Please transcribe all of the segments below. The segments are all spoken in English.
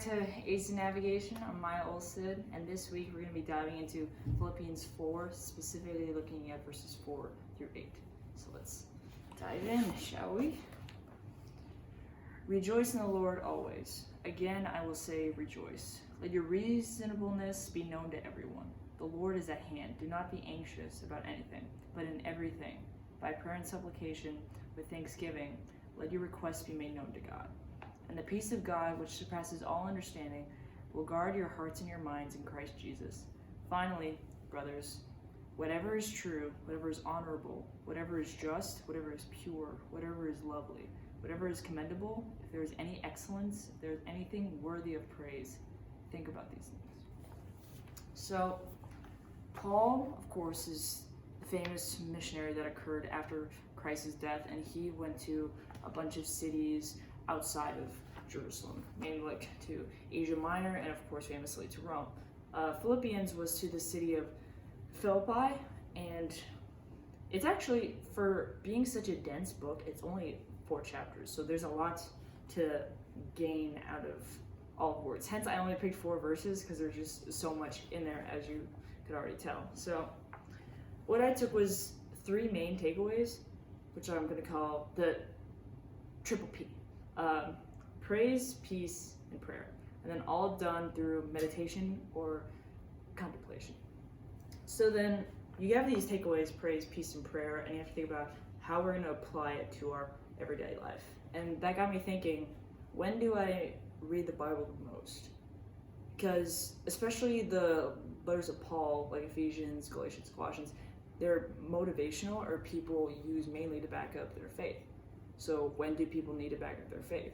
to E10 Navigation. I'm Myah Olstad, and this week we're going to be diving into Philippians 4, specifically looking at verses 4 through 8. So let's dive in, shall we? Rejoice in the Lord always. Again, I will say rejoice. Let your reasonableness be known to everyone. The Lord is at hand. Do not be anxious about anything, but in everything, by prayer and supplication, with thanksgiving, let your requests be made known to God. And the peace of God, which surpasses all understanding, will guard your hearts and your minds in Christ Jesus. Finally, brothers, whatever is true, whatever is honorable, whatever is just, whatever is pure, whatever is lovely, whatever is commendable, if there is any excellence, if there is anything worthy of praise, think about these things. So, Paul, of course, is the famous missionary that occurred after Christ's death, and he went to a bunch of cities outside of Jerusalem, mainly like to Asia Minor and of course famously to Rome. Philippians was to the city of Philippi, and it's actually, for being such a dense book, it's only 4 chapters, so there's a lot to gain out of all the words. Hence I only picked 4 verses because there's just so much in there, as you could already tell. So what I took was 3 main takeaways, which I'm going to call the triple P. Praise, peace, and prayer. And then all done through meditation or contemplation. So then you have these takeaways, praise, peace, and prayer, and you have to think about how we're going to apply it to our everyday life. And that got me thinking, when do I read the Bible the most? Because especially the letters of Paul, like Ephesians, Galatians, Colossians, they're motivational, or people use mainly to back up their faith. So when do people need to back up their faith?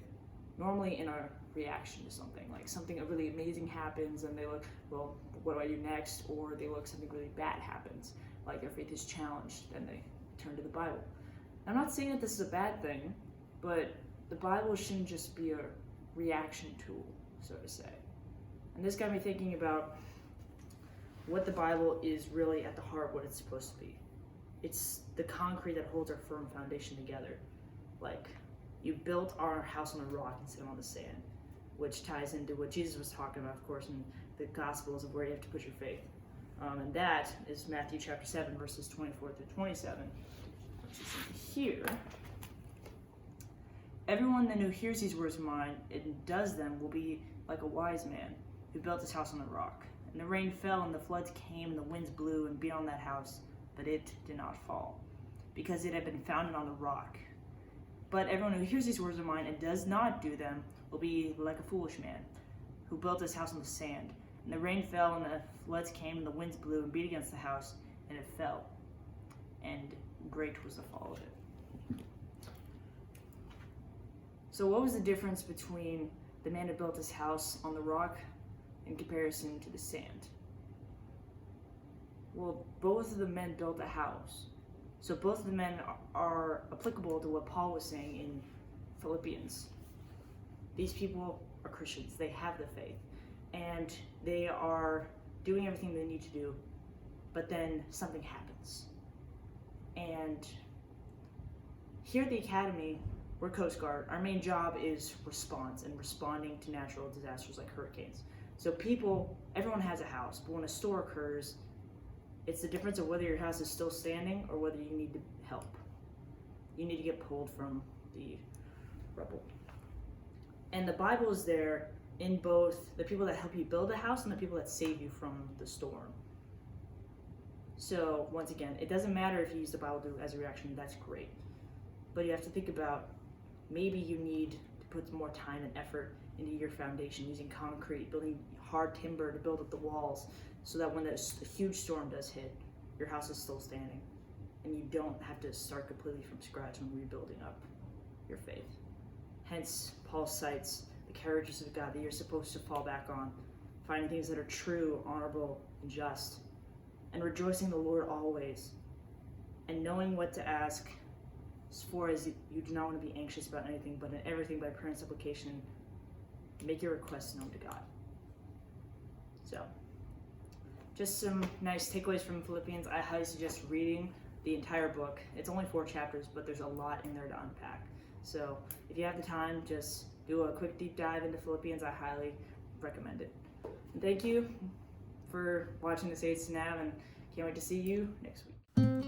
Normally in a reaction to something, like something really amazing happens and they look, well, what do I do next? Or they look, something really bad happens, like their faith is challenged, then they turn to the Bible. I'm not saying that this is a bad thing, but the Bible shouldn't just be a reaction tool, so to say. And this got me thinking about what the Bible is really at the heart, what it's supposed to be. It's the concrete that holds our firm foundation together. Like, you built our house on a rock instead of on the sand, which ties into what Jesus was talking about, of course, in the Gospels, of where you have to put your faith. And that is Matthew chapter 7, verses 24 through 27, which is here. Everyone then who hears these words of mine and does them will be like a wise man who built his house on the rock. And the rain fell, and the floods came, and the winds blew and beat on that house, but it did not fall, because it had been founded on the rock. But everyone who hears these words of mine and does not do them will be like a foolish man who built his house on the sand. And the rain fell, and the floods came, and the winds blew and beat against the house, and it fell. And great was the fall of it. So what was the difference between the man who built his house on the rock in comparison to the sand? Well, both of the men built a house. So both of the men are applicable to what Paul was saying in Philippians. These people are Christians. They have the faith. And they are doing everything they need to do. But then something happens. And here at the Academy, we're Coast Guard. Our main job is response and responding to natural disasters like hurricanes. So everyone has a house, but when a storm occurs, it's the difference of whether your house is still standing or whether you need help. You need to get pulled from the rubble. And the Bible is there in both the people that help you build a house and the people that save you from the storm. So once again, it doesn't matter if you use the Bible as a reaction, that's great. But you have to think about, maybe you need to put more time and effort into your foundation, using concrete, building hard timber to build up the walls, so that when a huge storm does hit, your house is still standing, and you don't have to start completely from scratch when rebuilding up your faith. Hence, Paul cites the characters of God that you're supposed to fall back on, finding things that are true, honorable, and just, and rejoicing in the Lord always, and knowing what to ask, as far as you do not want to be anxious about anything, but in everything by prayer and supplication, make your requests known to God. So, just some nice takeaways from Philippians. I highly suggest reading the entire book. It's only 4 chapters, but there's a lot in there to unpack. So if you have the time, just do a quick deep dive into Philippians. I highly recommend it. And thank you for watching this Aids to Nav, and can't wait to see you next week.